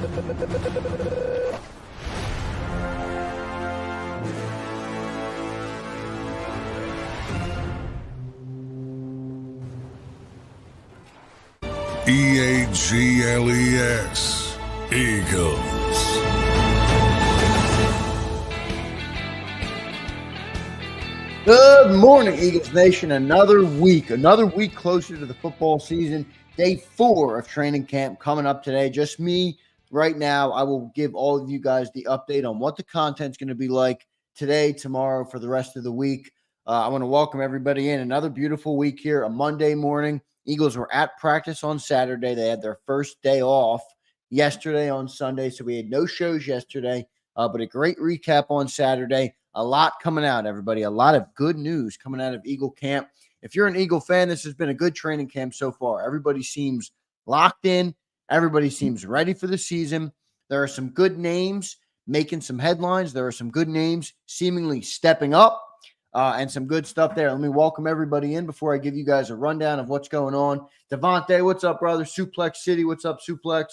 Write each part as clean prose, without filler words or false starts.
EAGLES, Eagles. Good morning, Eagles Nation. Another week closer to the football season. Day 4 of training camp coming up today. Just me right now. I will give all of you guys the update on what the content's going to be like today, tomorrow, for the rest of the week. I want to welcome everybody in. Another beautiful week here, a Monday morning. Eagles were at practice on Saturday. They had their first day off yesterday on Sunday, so we had no shows yesterday, but a great recap on Saturday. A lot coming out, everybody. A lot of good news coming out of Eagle camp. If you're an Eagle fan, this has been a good training camp so far. Everybody seems locked in. Everybody seems ready for the season. There are some good names making some headlines. There are some good names seemingly stepping up. And some good stuff there. Let me welcome everybody in before I give you guys a rundown of what's going on. Devontae, what's up, brother? Suplex City, what's up, Suplex?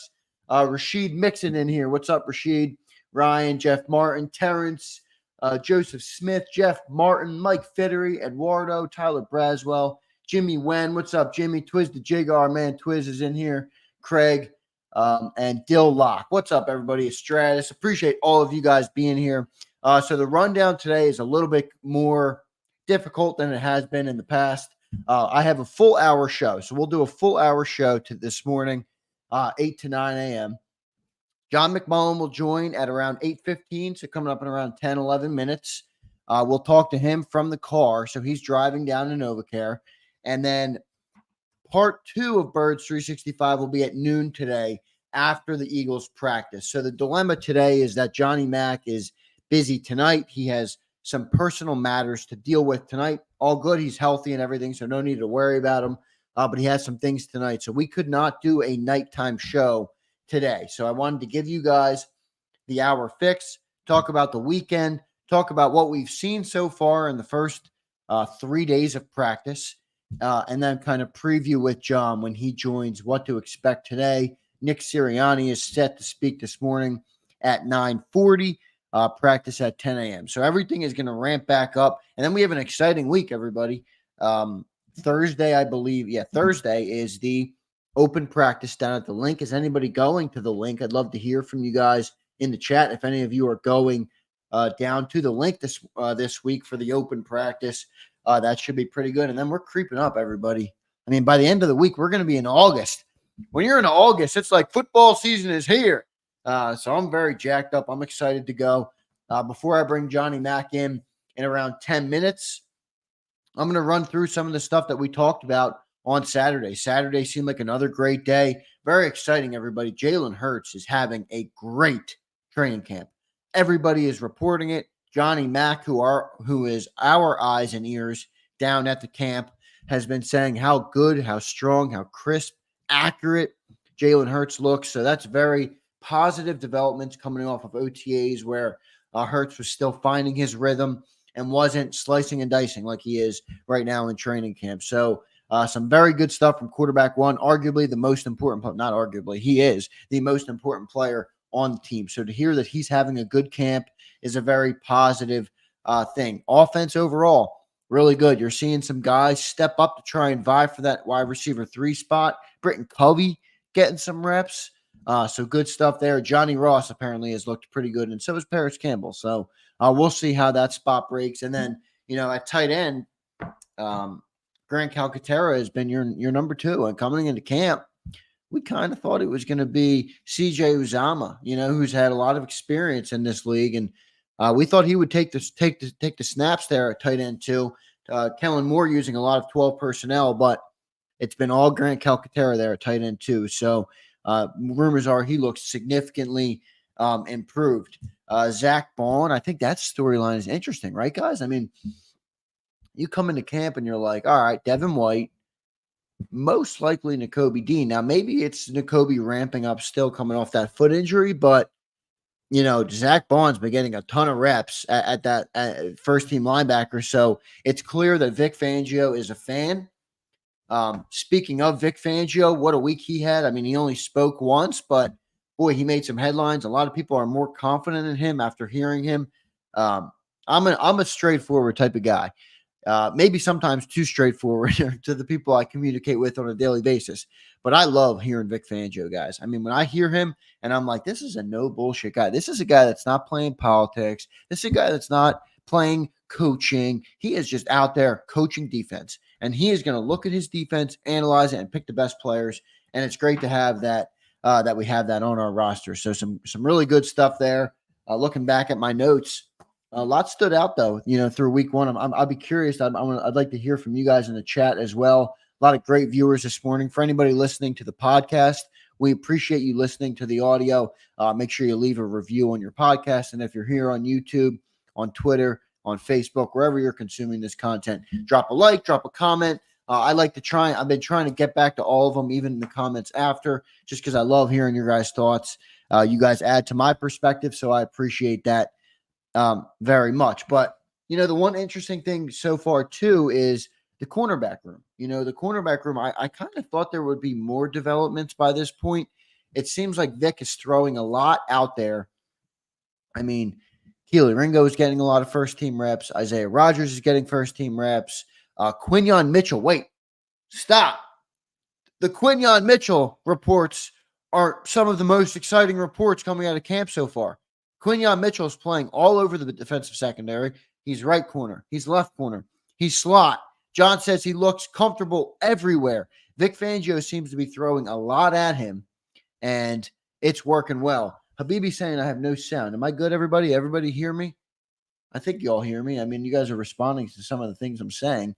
Rashid Mixon in here. What's up, Rashid? Ryan, Jeff Martin, Terrence, Joseph Smith, Jeff Martin, Mike Fittery, Eduardo, Tyler Braswell, Jimmy Wen. What's up, Jimmy? Twiz the Jigar, man. Twiz is in here. Craig, and Dill Locke. What's up, everybody? It's Stratus. Appreciate all of you guys being here. So the rundown today is a little bit more difficult than it has been in the past. I have a full hour show. So we'll do a full hour show to this morning, 8 to 9 a.m. John McMullen will join at around 8:15. So coming up in around 10, 11 minutes. We'll talk to him from the car. So he's driving down to NovaCare. And then part 2 of Birds 365 will be at noon today after the Eagles practice. So the dilemma today is that Johnny Mack is busy tonight. He has some personal matters to deal with tonight. All good. He's healthy and everything, so no need to worry about him. But he has some things tonight. So we could not do a nighttime show today. So I wanted to give you guys the hour fix, talk about the weekend, talk about what we've seen so far in the first 3 days of practice, and then kind of preview with John when he joins what to expect today. Nick Sirianni is set to speak this morning at 9:40. Practice at 10 a.m. So everything is going to ramp back up. And then we have an exciting week, everybody. Thursday, I believe. Yeah, Thursday is the open practice down at the link. Is anybody going to the link? I'd love to hear from you guys in the chat. If any of you are going down to the link this week for the open practice, that should be pretty good. And then we're creeping up, everybody. I mean, by the end of the week, we're going to be in August. When you're in August, it's like football season is here. So I'm very jacked up. I'm excited to go. Before I bring Johnny Mack in around 10 minutes, I'm going to run through some of the stuff that we talked about on Saturday. Saturday seemed like another great day. Very exciting, everybody. Jalen Hurts is having a great training camp. Everybody is reporting it. Johnny Mack, who is our eyes and ears down at the camp, has been saying how good, how strong, how crisp, accurate Jalen Hurts looks. So that's very positive developments coming off of OTAs where Hurts was still finding his rhythm and wasn't slicing and dicing like he is right now in training camp. So some very good stuff from quarterback one, arguably the most important, not arguably, he is the most important player on the team. So to hear that he's having a good camp is a very positive thing. Offense overall, really good. You're seeing some guys step up to try and vie for that wide receiver 3 spot. Britton Covey getting some reps. So good stuff there. Johnny Ross apparently has looked pretty good, and so has Paris Campbell. So we'll see how that spot breaks. And then, at tight end, Grant Calcaterra has been your number 2. And coming into camp, we kind of thought it was going to be CJ Uzama, who's had a lot of experience in this league. And we thought he would take the snaps there at tight end too. Kellen Moore using a lot of 12 personnel, but it's been all Grant Calcaterra there at tight end too. So rumors are he looks significantly improved. Zach Bond, I think that storyline is interesting, right, guys? I mean, you come into camp and you're like, all right, Devin White, most likely Nakobe Dean. Now, maybe it's Nakobe ramping up still coming off that foot injury, but, Zach Bond's been getting a ton of reps at that first-team linebacker, so it's clear that Vic Fangio is a fan. Speaking of Vic Fangio, what a week he had. I mean, he only spoke once, but boy, he made some headlines. A lot of people are more confident in him after hearing him. I'm a straightforward type of guy. Maybe sometimes too straightforward to the people I communicate with on a daily basis. But I love hearing Vic Fangio, guys. I mean, when I hear him and I'm like, this is a no bullshit guy. This is a guy that's not playing politics. This is a guy that's not playing coaching. He is just out there coaching defense. And he is going to look at his defense, analyze it, and pick the best players. And it's great to have that, that we have that on our roster. So some really good stuff there. Looking back at my notes, a lot stood out, though, through week one. I'll be curious. I'd like to hear from you guys in the chat as well. A lot of great viewers this morning. For anybody listening to the podcast, we appreciate you listening to the audio. Make sure you leave a review on your podcast. And if you're here on YouTube, on Twitter, on Facebook, wherever you're consuming this content, drop a like, drop a comment. I've been trying to get back to all of them, even in the comments after, just because I love hearing your guys' thoughts. You guys add to my perspective, so I appreciate that very much. But, the one interesting thing so far, too, is the cornerback room. The cornerback room, I kind of thought there would be more developments by this point. It seems like Vic is throwing a lot out there. I mean, Kelee Ringo is getting a lot of first-team reps. Isaiah Rodgers is getting first-team reps. Quinyon Mitchell, wait, stop. The Quinyon Mitchell reports are some of the most exciting reports coming out of camp so far. Quinyon Mitchell is playing all over the defensive secondary. He's right corner. He's left corner. He's slot. John says he looks comfortable everywhere. Vic Fangio seems to be throwing a lot at him, and it's working well. Habibi saying I have no sound. Am I good, everybody? Everybody hear me? I think you all hear me. I mean, you guys are responding to some of the things I'm saying.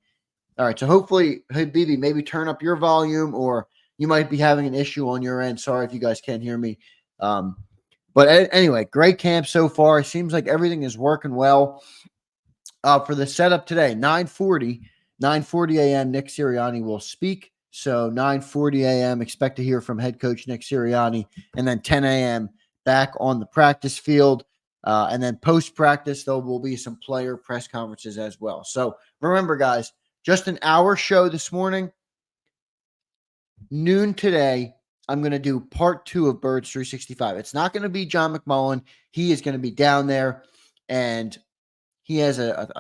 All right, so hopefully, Habibi, maybe turn up your volume, or you might be having an issue on your end. Sorry if you guys can't hear me. But anyway, great camp so far. It seems like everything is working well. For the setup today, 9:40 a.m., Nick Sirianni will speak. So 9:40 a.m., expect to hear from head coach Nick Sirianni. And then 10 a.m., back on the practice field. And then post-practice, there will be some player press conferences as well. So remember, guys, just an hour show this morning. Noon today, I'm going to do part 2 of Birds 365. It's not going to be John McMullen. He is going to be down there, and he has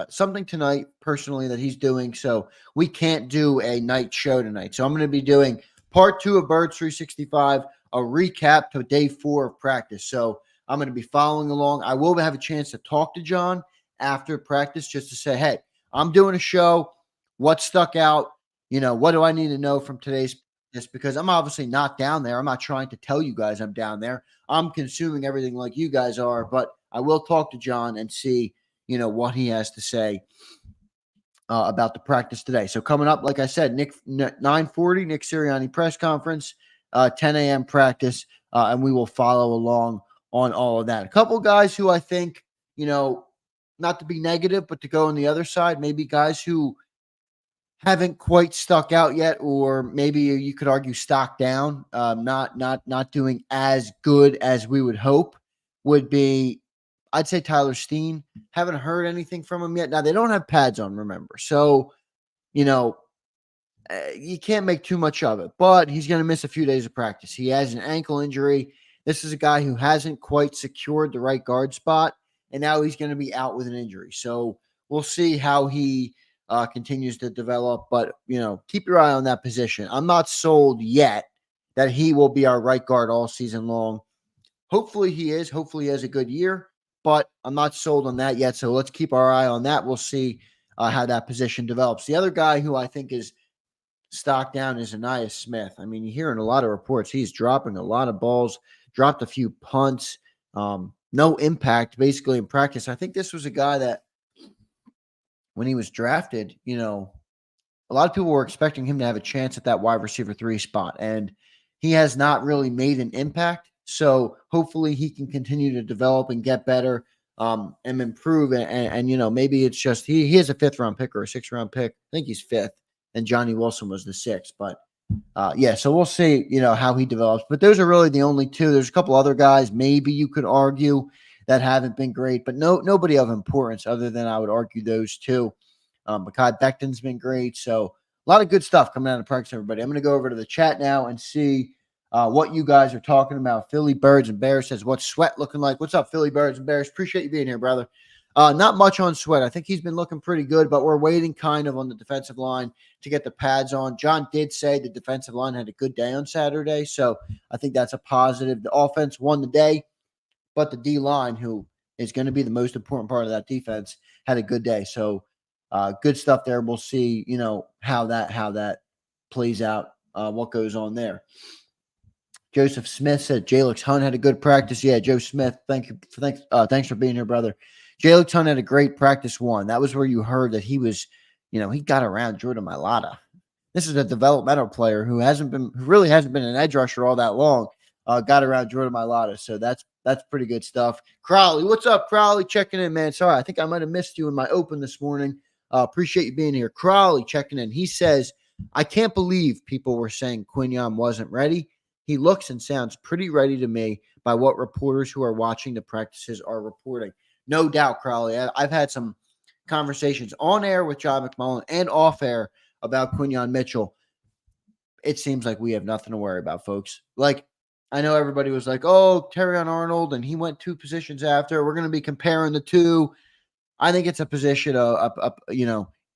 something tonight personally that he's doing, so we can't do a night show tonight. So I'm going to be doing part 2 of Birds 365, a recap to day 4 of practice. So I'm going to be following along. I will have a chance to talk to John after practice just to say, hey, I'm doing a show. What stuck out? What do I need to know from today's practice? Because I'm obviously not down there. I'm not trying to tell you guys I'm down there. I'm consuming everything like you guys are, but I will talk to John and see, what he has to say about the practice today. So coming up, like I said, 9:40, Nick Sirianni press conference, 10 a.m. practice, and we will follow along on all of that. A couple guys who I think, not to be negative, but to go on the other side, maybe guys who haven't quite stuck out yet, or maybe you could argue stock down, not doing as good as we would hope, would be, I'd say, Tyler Steen. Haven't heard anything from him yet. Now, they don't have pads on, remember. So, you can't make too much of it, but he's going to miss a few days of practice. He has an ankle injury. This is a guy who hasn't quite secured the right guard spot, and now he's going to be out with an injury. So we'll see how he continues to develop, but, keep your eye on that position. I'm not sold yet that he will be our right guard all season long. Hopefully he is. Hopefully he has a good year, but I'm not sold on that yet. So let's keep our eye on that. We'll see how that position develops. The other guy who I think is stock down is Anais Smith. I mean, you're hearing a lot of reports. He's dropping a lot of balls, dropped a few punts, no impact basically in practice. I think this was a guy that when he was drafted, a lot of people were expecting him to have a chance at that wide receiver 3 spot, and he has not really made an impact. So hopefully he can continue to develop and get better and improve. And maybe it's just he is a 5th round pick or a 6th round pick. I think he's 5th. And Johnny Wilson was the 6th. But, so we'll see, how he develops. But those are really the only 2. There's a couple other guys maybe you could argue that haven't been great, but nobody of importance other than I would argue those 2. Mekhi Becton's been great. So a lot of good stuff coming out of practice, everybody. I'm going to go over to the chat now and see what you guys are talking about. Philly Birds and Bears says, what's Sweat looking like? What's up, Philly Birds and Bears? Appreciate you being here, brother. Not much on Sweat. I think he's been looking pretty good, but we're waiting kind of on the defensive line to get the pads on. John did say the defensive line had a good day on Saturday, so I think that's a positive. The offense won the day, but the D-line, who is going to be the most important part of that defense, had a good day. So good stuff there. We'll see, how that plays out, what goes on there. Joseph Smith said Jalix Hunt had a good practice. Yeah, Joe Smith, thanks for being here, brother. Jalix Hunt had a great practice one. That was where you heard that he was, he got around Jordan Mailata. This is a developmental player who really hasn't been an edge rusher all that long. Got around Jordan Mailata, so that's pretty good stuff. Crowley, what's up, Crowley? Checking in, man. Sorry, I think I might have missed you in my open this morning. Appreciate you being here. Crowley checking in. He says, I can't believe people were saying Quinyon wasn't ready. He looks and sounds pretty ready to me by what reporters who are watching the practices are reporting. No doubt, Crowley. I've had some conversations on air with John McMullen and off air about Quinyon Mitchell. It seems like we have nothing to worry about, folks. Like, I know everybody was like, oh, Terrion Arnold, and he went 2 positions after. We're going to be comparing the two. I think it's a position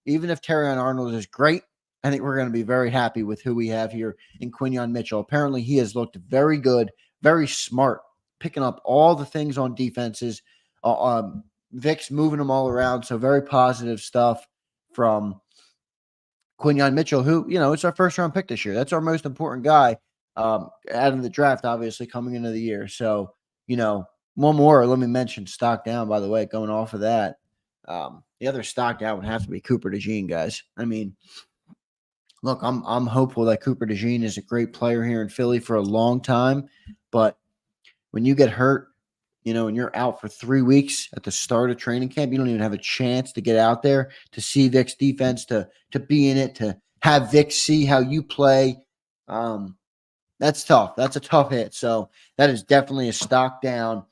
even if Terrion Arnold is great, I think we're going to be very happy with who we have here in Quinyon Mitchell. Apparently, he has looked very good, very smart, picking up all the things on defenses. Vic's moving them all around, so very positive stuff from Quinyon Mitchell, who, it's our first-round pick this year. That's our most important guy out of the draft, obviously, coming into the year. So, one more, let me mention stock down, by the way, going off of that. The other stock down would have to be Cooper DeJean, guys. I mean, look, I'm hopeful that Cooper DeJean is a great player here in Philly for a long time, but when you get hurt, and you're out for 3 weeks at the start of training camp, you don't even have a chance to get out there to see Vic's defense, to be in it, to have Vic see how you play. That's tough. That's a tough hit. So that is definitely a stock down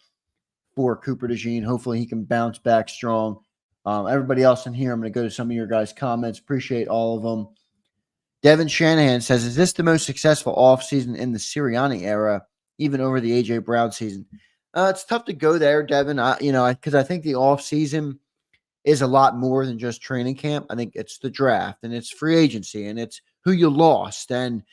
for Cooper DeJean. Hopefully he can bounce back strong. Everybody else in here, I'm going to go to some of your guys' comments. Appreciate all of them. Devin Shanahan says, is this the most successful offseason in the Sirianni era, even over the A.J. Brown season? It's tough to go there, Devin, because I think the offseason is a lot more than just training camp. I think it's the draft, and it's free agency, and it's who you lost. And,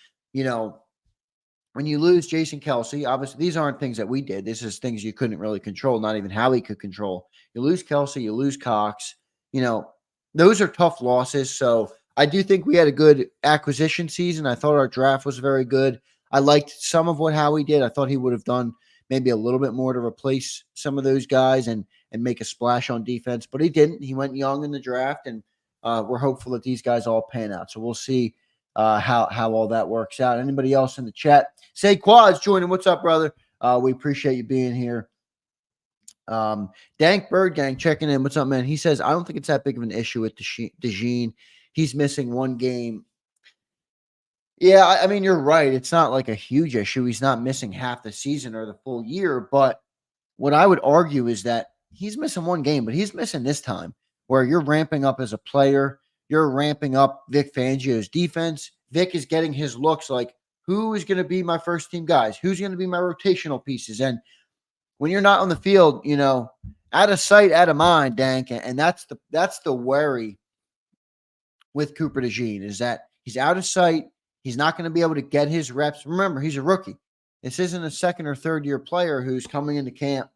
when you lose Jason Kelce, obviously these aren't things that we did. This is things you couldn't really control, not even Howie could control. You lose Kelce, you lose Cox. Those are tough losses. So I do think we had a good acquisition season. I thought our draft was very good. I liked some of what Howie did. I thought he would have done maybe a little bit more to replace some of those guys and make a splash on defense, but he didn't. He went young in the draft, and we're hopeful that these guys all pan out. So we'll see how all that works out. Anybody else in the chat? Saquon's joining. What's up, brother? We appreciate you being here. Dank Bird Gang checking in. What's up, man? He says, I don't think it's that big of an issue with DeJean. He's missing 1 game. Yeah, I mean, you're right. It's not like a huge issue. He's not missing half the season or the full year. But what I would argue is that he's missing 1 game, but he's missing this time where you're ramping up as a player. You're ramping up Vic Fangio's defense. Vic is getting his looks like, who is going to be my first team guys? Who's going to be my rotational pieces? And when you're not on the field, out of sight, out of mind, Dank. And that's the worry with Cooper DeJean, is that he's out of sight. He's not going to be able to get his reps. Remember, he's a rookie. This isn't a 2nd or 3rd year player who's coming into camp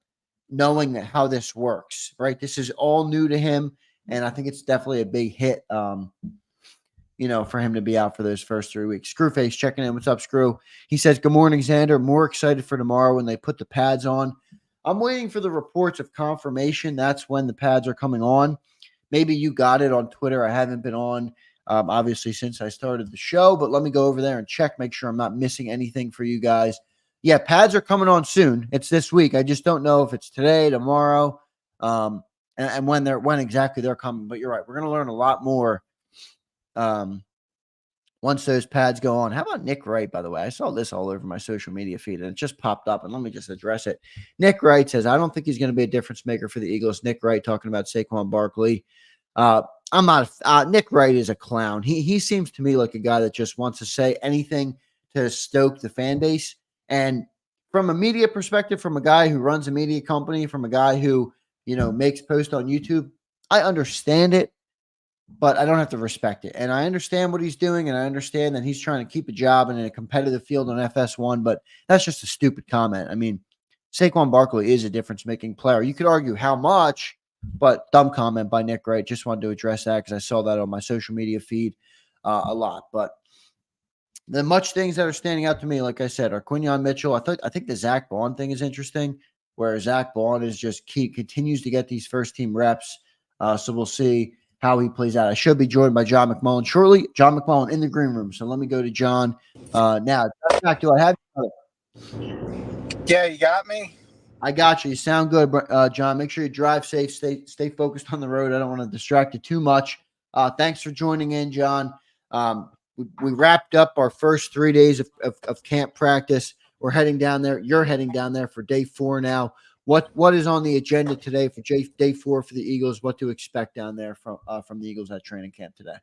knowing that how this works, right? This is all new to him. And I think it's definitely a big hit, for him to be out for those first 3 weeks. Screwface checking in. What's up, Screw? He says, good morning, Zander. More excited for tomorrow when they put the pads on. I'm waiting for the reports of confirmation. That's when the pads are coming on. Maybe you got it on Twitter. I haven't been on, obviously, since I started the show, but let me go over there and check, make sure I'm not missing anything for you guys. Yeah, pads are coming on soon. It's this week. I just don't know if it's today, tomorrow, and when exactly they're coming. But you're right. We're going to learn a lot more once those pads go on. How about Nick Wright, by the way? I saw this all over my social media feed, and it just popped up, and let me just address it. Nick Wright says, I don't think he's going to be a difference maker for the Eagles. Nick Wright talking about Saquon Barkley. I'm not Nick Wright is a clown. He seems to me like a guy that just wants to say anything to stoke the fan base. And from a media perspective, from a guy who runs a media company, from a guy who, makes posts on YouTube, I understand it, but I don't have to respect it. And I understand what he's doing, and I understand that he's trying to keep a job in a competitive field on FS1, but that's just a stupid comment. I mean, Saquon Barkley is a difference-making player. You could argue how much, but dumb comment by Nick Wright. Just wanted to address that because I saw that on my social media feed a lot. But the much things that are standing out to me, like I said, are Quinyon Mitchell. I think the Zach Bond thing is interesting, where Zach Bond is just continues to get these first-team reps. So we'll see how he plays out. I should be joined by John McMullen shortly. John McMullen in the green room. So let me go to John now. Back, do I have you? Yeah, you got me? I got you. You sound good, John. Make sure you drive safe. Stay focused on the road. I don't want to distract you too much. Thanks for joining in, John. We wrapped up our first 3 days of camp practice. We're heading down there. You're heading down there for day 4 now. What is on the agenda today for day 4 for the Eagles? What to expect down there from the Eagles at training camp today?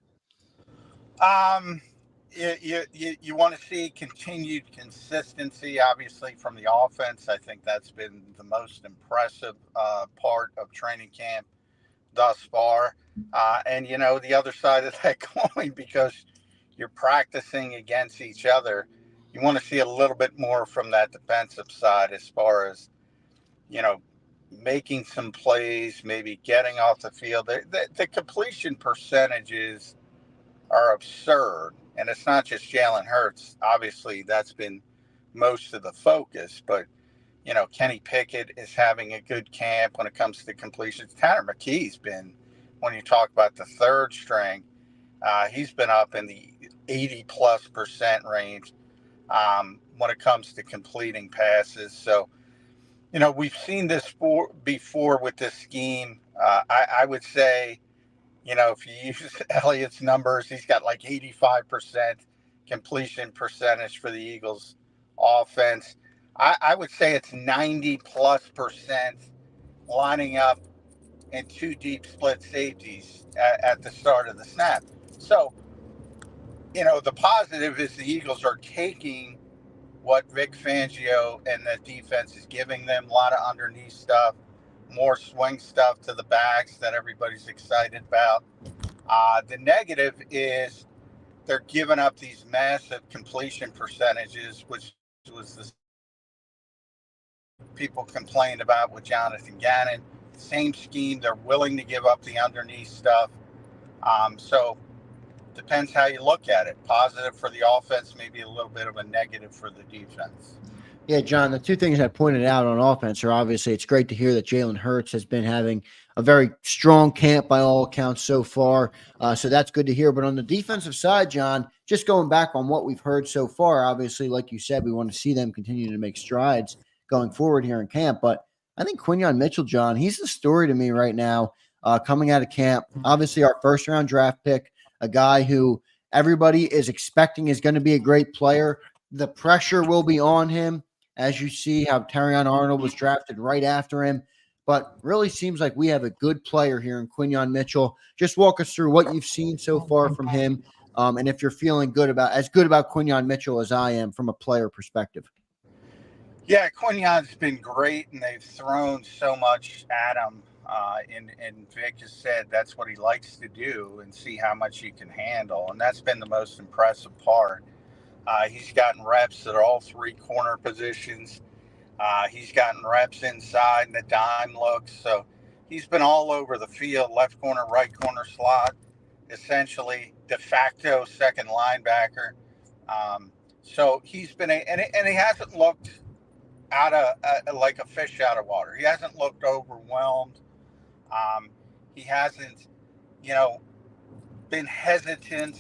You want to see continued consistency, obviously, from the offense. I think that's been the most impressive part of training camp thus far. And, the other side of that coin, because you're practicing against each other, you want to see a little bit more from that defensive side as far as, making some plays, maybe getting off the field. The completion percentages are absurd. And it's not just Jalen Hurts. Obviously, that's been most of the focus. But, Kenny Pickett is having a good camp when it comes to completions. Tanner McKee's been, when you talk about the third string, he's been up in the 80+% range when it comes to completing passes. So, we've seen this before with this scheme. I would say, if you use Elliott's numbers, he's got like 85% completion percentage for the Eagles offense. I would say it's 90+% lining up in 2 deep split safeties at the start of the snap. So, the positive is the Eagles are taking what Vic Fangio and the defense is giving them, a lot of underneath stuff, more swing stuff to the backs that everybody's excited about. The negative is they're giving up these massive completion percentages, which was the people complained about with Jonathan Gannon. Same scheme, they're willing to give up the underneath stuff. So depends how you look at it. Positive for the offense, maybe a little bit of a negative for the defense. Yeah, John, the 2 things I pointed out on offense are obviously it's great to hear that Jalen Hurts has been having a very strong camp by all accounts so far. So that's good to hear. But on the defensive side, John, just going back on what we've heard so far, obviously, like you said, we want to see them continue to make strides going forward here in camp. But I think Quinyon Mitchell, John, he's the story to me right now coming out of camp. Obviously, our first-round draft pick, a guy who everybody is expecting is going to be a great player. The pressure will be on him, as you see how Terrion Arnold was drafted right after him. But really seems like we have a good player here in Quinyon Mitchell. Just walk us through what you've seen so far from him, and if you're feeling good about Quinyon Mitchell as I am from a player perspective. Yeah, Quinyon's been great, and they've thrown so much at him. And Vic has said that's what he likes to do and see how much he can handle. And that's been the most impressive part. He's gotten reps at all 3 corner positions. He's gotten reps inside in the dime looks. So he's been all over the field, left corner, right corner slot, essentially de facto second linebacker. So he's been and he hasn't looked out of like a fish out of water. He hasn't looked overwhelmed. He hasn't, been hesitant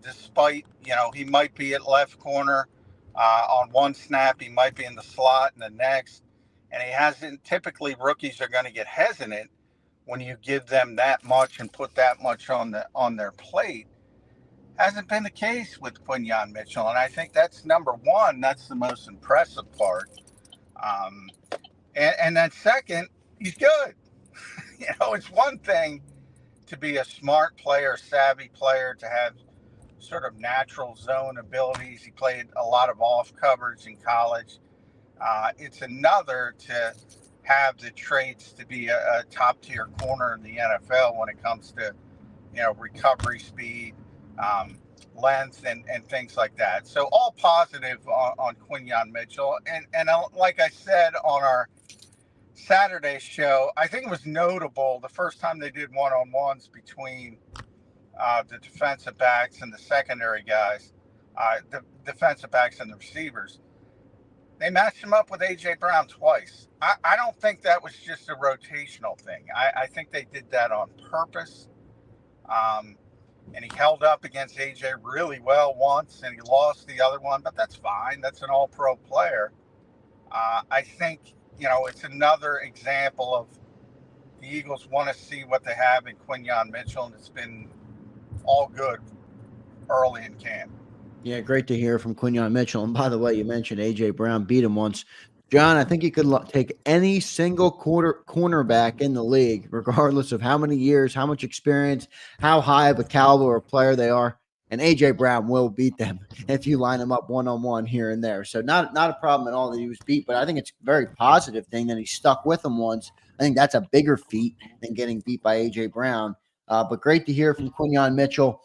despite, he might be at left corner on one snap. He might be in the slot in the next. And he hasn't, typically rookies are going to get hesitant when you give them that much and put that much on their plate. Hasn't been the case with Quinyon Mitchell. And I think that's number one. That's the most impressive part. And then second, he's good. It's one thing to be a smart player, savvy player, to have sort of natural zone abilities. He played a lot of off coverage in college. It's another to have the traits to be a top-tier corner in the NFL when it comes to, recovery speed, length, and things like that. So all positive on Quinyon Mitchell. And like I said on our Saturday show, I think it was notable the first time they did one-on-ones between the defensive backs and the secondary guys, the defensive backs and the receivers. They matched him up with A.J. Brown twice. I don't think that was just a rotational thing. I think they did that on purpose. And he held up against A.J. really well once, and he lost the other one, but that's fine. That's an all-pro player. I think, it's another example of the Eagles want to see what they have in Quinyon Mitchell, and it's been all good early in camp. Yeah, great to hear from Quinyon Mitchell. And by the way, you mentioned A.J. Brown beat him once. John, I think you could take any single cornerback in the league, regardless of how many years, how much experience, how high of a caliber of player they are, and A.J. Brown will beat them if you line them up one-on-one here and there. So not a problem at all that he was beat, but I think it's a very positive thing that he stuck with them once. I think that's a bigger feat than getting beat by A.J. Brown. But great to hear from Quinyon Mitchell.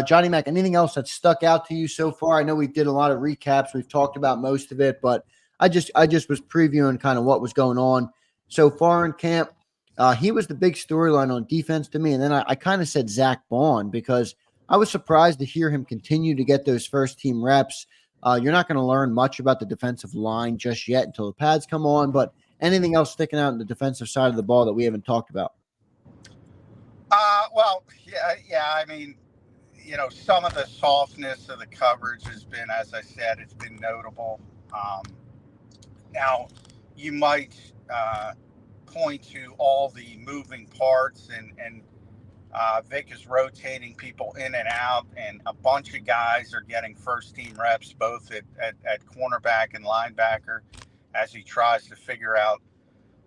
Johnny Mac, anything else that stuck out to you so far? I know we did a lot of recaps. We've talked about most of it, but I just was previewing kind of what was going on so far in camp. He was the big storyline on defense to me. And then I kind of said Zach Bond because I was surprised to hear him continue to get those first team reps. You're not going to learn much about the defensive line just yet until the pads come on, but anything else sticking out in the defensive side of the ball that we haven't talked about? Well, yeah. I mean, some of the softness of the coverage has been, as I said, it's been notable. Now, you might point to all the moving parts, and Vic is rotating people in and out, and a bunch of guys are getting first-team reps, both at cornerback and linebacker, as he tries to figure out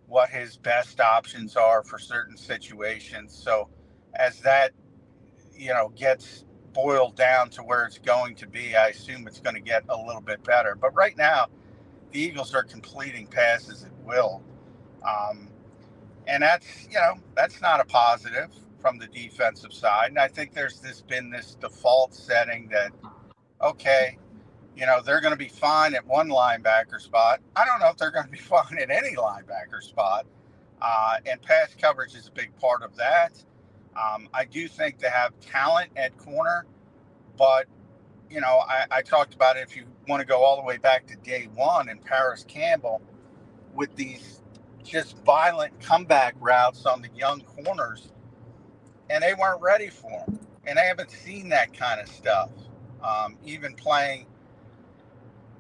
what his best options are for certain situations. So as that, gets boiled down to where it's going to be, I assume it's going to get a little bit better. But right now, the Eagles are completing passes at will. And that's not a positive from the defensive side. And I think there's been this default setting that, okay, they're going to be fine at one linebacker spot. I don't know if they're going to be fine at any linebacker spot. And pass coverage is a big part of that. I do think they have talent at corner, but, I talked about it. If you want to go all the way back to day one and Paris Campbell with these just violent comeback routes on the young corners, and they weren't ready for them. And they haven't seen that kind of stuff. Even playing,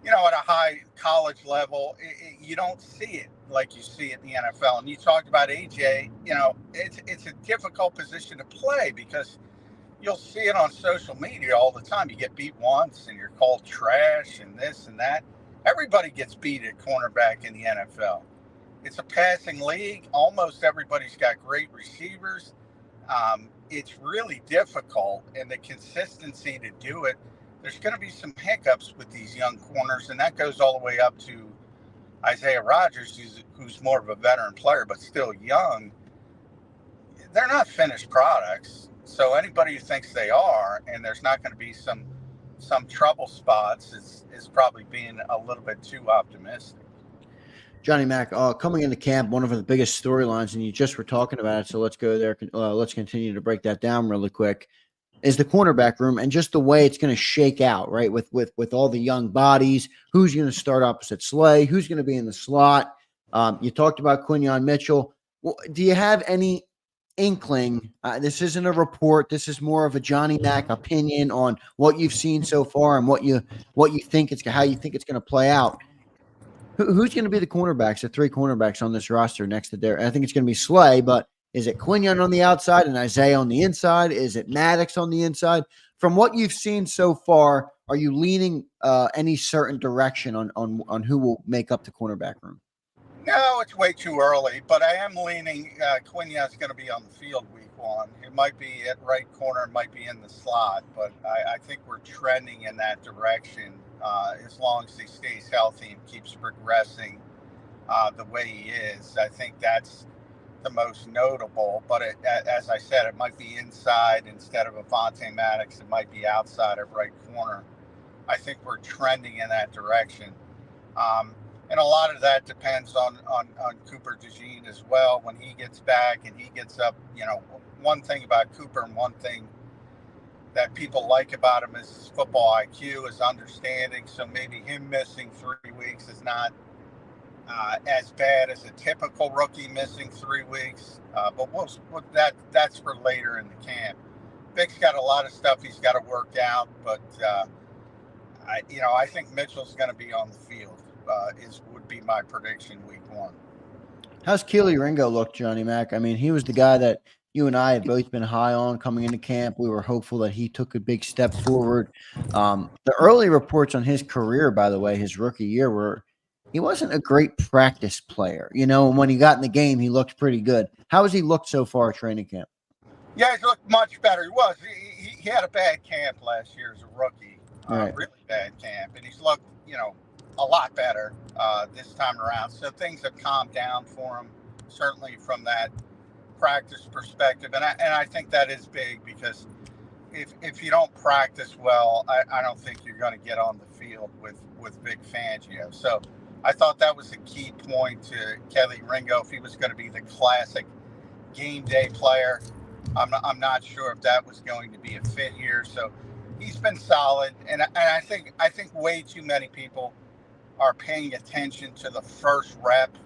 at a high college level, you don't see it like you see it in the NFL. And you talked about AJ, it's a difficult position to play because you'll see it on social media all the time. You get beat once and you're called trash and this and that. Everybody gets beat at cornerback in the NFL. It's a passing league. Almost everybody's got great receivers. It's really difficult, and the consistency to do it, there's going to be some hiccups with these young corners, and that goes all the way up to Isaiah Rodgers, who's more of a veteran player, but still young. They're not finished products. So anybody who thinks they are, and there's not going to be some trouble spots, is probably being a little bit too optimistic. Johnny Mac, coming into camp, one of the biggest storylines, and you just were talking about it, so let's go there. Let's continue to break that down really quick, is the cornerback room and just the way it's going to shake out, right, with all the young bodies. Who's going to start opposite Slay? Who's going to be in the slot? You talked about Quinyon Mitchell. Well, do you have any inkling? This isn't a report. This is more of a Johnny Mac opinion on what you've seen so far and how you think it's going to play out. Who's going to be the cornerbacks, the three cornerbacks on this roster next to Derek? I think it's going to be Slay, but is it Quinyon on the outside and Isaiah on the inside? Is it Maddox on the inside? From what you've seen so far, are you leaning any certain direction on who will make up the cornerback room? No, it's way too early, but I am leaning Quinyon's going to be on the field week one. It might be at right corner, it might be in the slot, but I think we're trending in that direction as long as he stays healthy and keeps progressing the way he is. I think that's the most notable. But as I said, it might be inside instead of Avonte Maddox. It might be outside of right corner. I think we're trending in that direction. And a lot of that depends on Cooper DeJean as well. When he gets back and he gets up, one thing about Cooper and one thing that people like about him is his football IQ, his understanding. So maybe him missing 3 weeks is not as bad as a typical rookie missing 3 weeks. But that's for later in the camp. Vic's got a lot of stuff he's got to work out, but I think Mitchell's going to be on the field. Would be my prediction week 1. How's Kelee Ringo look, Johnny Mac? I mean, he was the guy that you and I have both been high on coming into camp. We were hopeful that he took a big step forward. The early reports on his career, by the way, his rookie year, were he wasn't a great practice player, and when he got in the game, he looked pretty good. How has he looked so far at training camp? Yeah, he's looked much better. He was. He had a bad camp last year as a rookie, right. Really bad camp, and he's looked, a lot better this time around. So things have calmed down for him, certainly from that practice perspective. And I think that is big because if you don't practice well, I don't think you're going to get on the field with Vic Fangio. So I thought that was a key point to Kelee Ringo. If he was going to be the classic game day player, I'm not sure if that was going to be a fit here. So he's been solid. And I think way too many people are paying attention to the first rep.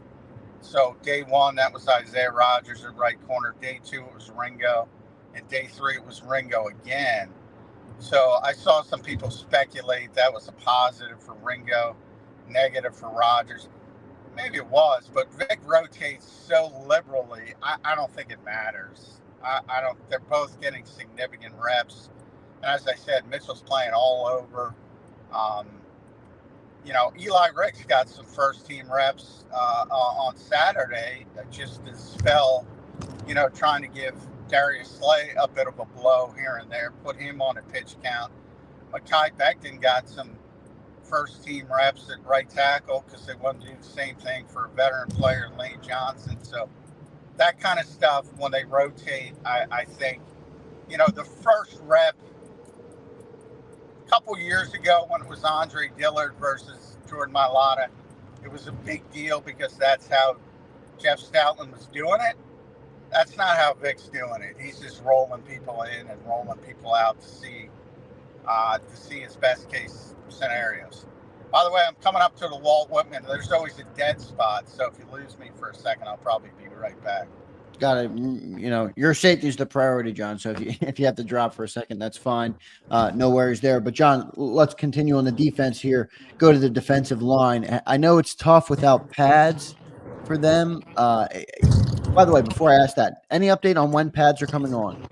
So day 1, that was Isaiah Rodgers at right corner. Day 2, it was Ringo. And day 3, it was Ringo again. So I saw some people speculate that was a positive for Ringo, negative for Rodgers. Maybe it was, but Vic rotates so liberally, I don't think it matters. They're both getting significant reps. And as I said, Mitchell's playing all over. Eli Rick's got some first-team reps on Saturday, just to spell, trying to give Darius Slay a bit of a blow here and there, put him on a pitch count. Mekhi Becton got some first-team reps at right tackle because they wanted to do the same thing for a veteran player, Lane Johnson. So that kind of stuff, when they rotate, I think, the first rep, a couple years ago when it was Andre Dillard versus Jordan Mailata, it was a big deal because that's how Jeff Stoutland was doing it. That's not how Vic's doing it. He's just rolling people in and rolling people out to see his best case scenarios. By the way, I'm coming up to the Walt Whitman. There's always a dead spot, so if you lose me for a second, I'll probably be right back. Got it. Your safety is the priority, John. So if you have to drop for a second, that's fine. No worries there. But John, let's continue on the defense here. Go to the defensive line. I know it's tough without pads for them. By the way, before I ask that, any update on when pads are coming on?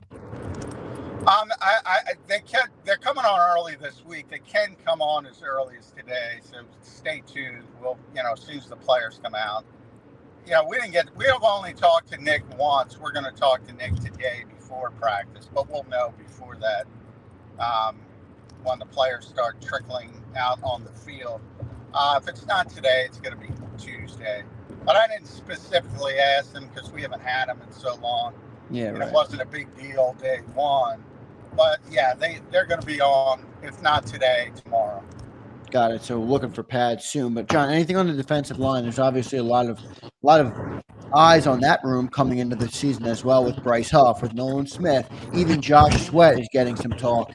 They're coming on early this week. They can come on as early as today. So stay tuned. We'll, as soon as the players come out. We've only talked to Nick once. We're going to talk to Nick today before practice, but we'll know before that when the players start trickling out on the field. If it's not today, it's going to be Tuesday. But I didn't specifically ask them because we haven't had them in so long. Yeah, right. It wasn't a big deal day 1. But, yeah, they're going to be on, if not today, tomorrow. Got it. So looking for pads soon. But John, anything on the defensive line? There's obviously a lot of eyes on that room coming into the season as well, with Bryce Huff, with Nolan Smith. Even Josh Sweat is getting some talk.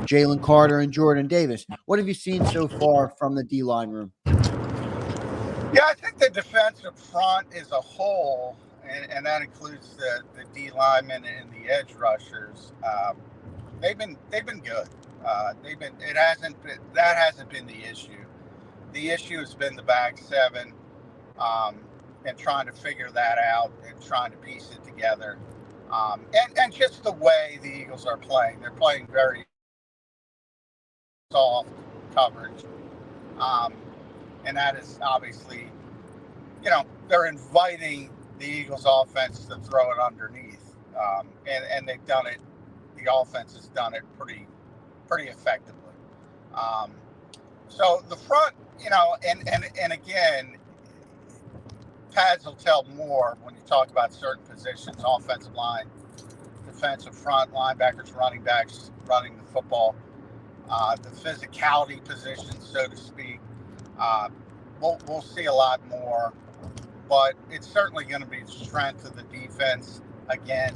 Jalen Carter and Jordan Davis. What have you seen so far from the D-line room? Yeah, I think the defensive front as a whole, and that includes the D linemen and the edge rushers, they've been good. That hasn't been the issue. The issue has been the back seven, and trying to figure that out and trying to piece it together. And just the way the Eagles are playing. They're playing very soft coverage. And that is obviously, they're inviting the Eagles offense to throw it underneath. And they've done it. The offense has done it pretty effectively. So the front, and again, pads will tell more when you talk about certain positions: offensive line, defensive front, linebackers, running backs, running the football, the physicality positions, so to speak. We'll see a lot more, but it's certainly going to be the strength of the defense again.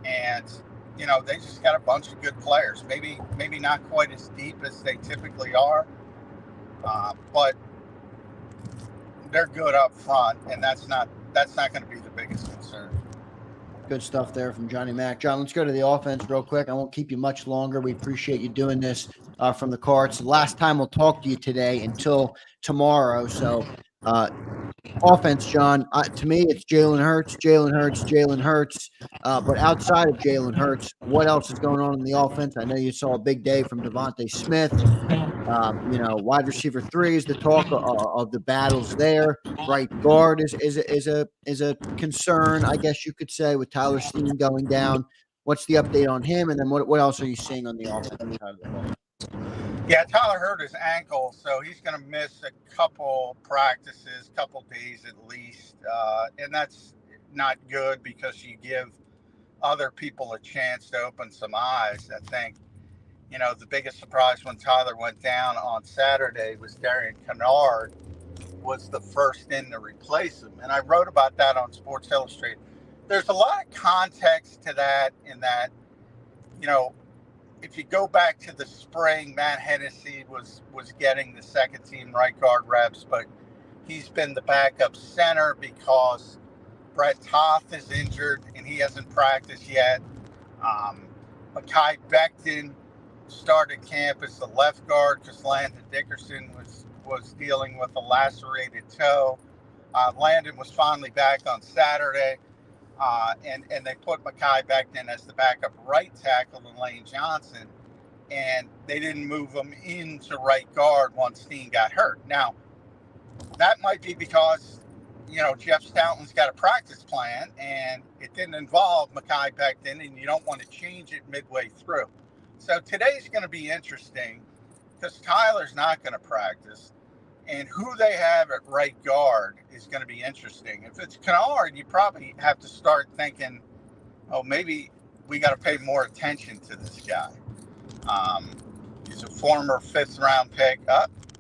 And they just got a bunch of good players. Maybe not quite as deep as they typically are, but they're good up front, and that's not going to be the biggest concern. Good stuff there from Johnny Mac. John, let's go to the offense real quick. I won't keep you much longer. We appreciate you doing this from the Cards. Last time we'll talk to you today until tomorrow. So offense, John, to me, it's Jalen Hurts. But outside of Jalen Hurts, what else is going on in the offense? I know you saw a big day from Devontae Smith. Wide receiver 3 is the talk of the battles there. Right guard is a concern, I guess you could say, with Tyler Steen going down. What's the update on him? And then what else are you seeing on the offensive side of the ball? Yeah, Tyler hurt his ankle, so he's going to miss a couple practices, couple days at least. And that's not good because you give other people a chance to open some eyes. I think, the biggest surprise when Tyler went down on Saturday was Darian Kennard was the first in to replace him. And I wrote about that on Sports Illustrated. There's a lot of context to that in that, if you go back to the spring, Matt Hennessy was getting the second team right guard reps, but he's been the backup center because Brett Toth is injured and he hasn't practiced yet. Mekhi Becton started camp as the left guard because Landon Dickerson was dealing with a lacerated toe. Landon was finally back on Saturday. And they put Mekhi Becton as the backup right tackle to Lane Johnson, and they didn't move him into right guard once Steen got hurt. Now, that might be because, Jeff Stoutland's got a practice plan, and it didn't involve Mekhi Becton, and you don't want to change it midway through. So today's going to be interesting because Tyler's not going to practice. And who they have at right guard is going to be interesting. If it's Kennard, you probably have to start thinking, oh, maybe we got to pay more attention to this guy. He's a former fifth-round pick.